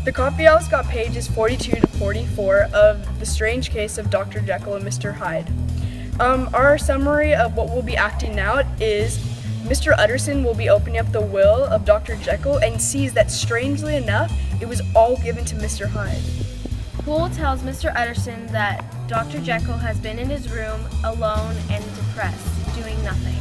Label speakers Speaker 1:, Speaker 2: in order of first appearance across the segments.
Speaker 1: The coffeehouse got pages 42 to 44 of The Strange Case of Dr. Jekyll and Mr. Hyde. Our summary of what we'll be acting out is Mr. Utterson will be opening up the will of Dr. Jekyll and sees that, strangely enough, it was all given to Mr. Hyde.
Speaker 2: Poole tells Mr. Utterson that Dr. Jekyll has been in his room alone and depressed, doing nothing.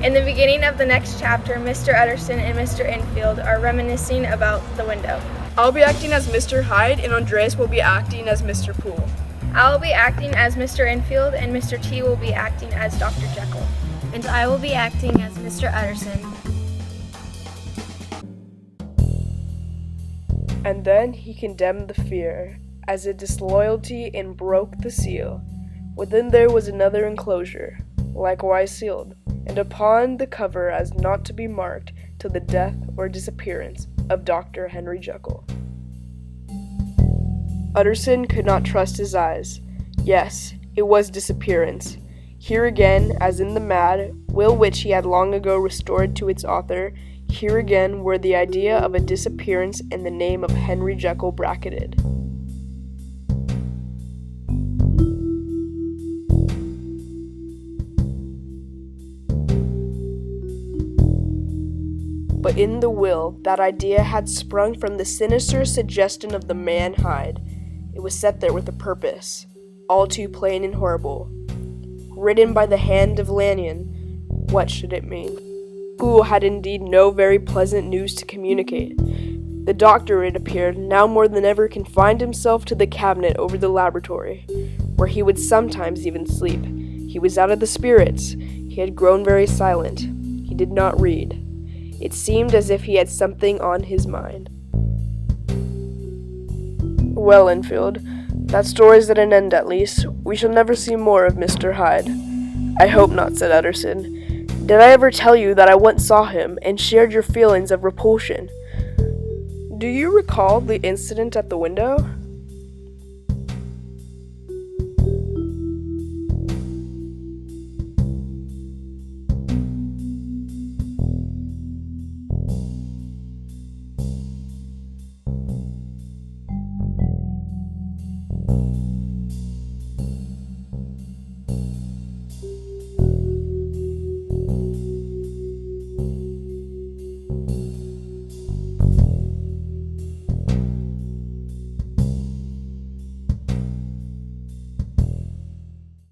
Speaker 3: In the beginning of the next chapter, Mr. Utterson and Mr. Enfield are reminiscing about the window.
Speaker 1: I'll be acting as Mr. Hyde, and Andreas will be acting as Mr. Poole.
Speaker 3: I'll be acting as Mr. Enfield, and Mr. T will be acting as Dr. Jekyll.
Speaker 2: And I will be acting as Mr. Utterson.
Speaker 4: And then he condemned the fear as a disloyalty and broke the seal. Within there was another enclosure, likewise sealed, and upon the cover as not to be marked till the death or disappearance of Dr. Henry Jekyll. Utterson could not trust his eyes. Yes, it was disappearance. Here again, as in the mad will which he had long ago restored to its author, here again were the idea of a disappearance and the name of Henry Jekyll bracketed. But in the will, that idea had sprung from the sinister suggestion of the man Hyde. It was set there with a purpose, all too plain and horrible. Written by the hand of Lanyon, what should it mean? Poole had indeed no very pleasant news to communicate. The doctor, it appeared, now more than ever confined himself to the cabinet over the laboratory, where he would sometimes even sleep. He was out of the spirits. He had grown very silent. He did not read. It seemed as if he had something on his mind. Well, Enfield, that story's at an end at least. We shall never see more of Mr. Hyde. I hope not, said Utterson. Did I ever tell you that I once saw him and shared your feelings of repulsion? Do you recall the incident at the window?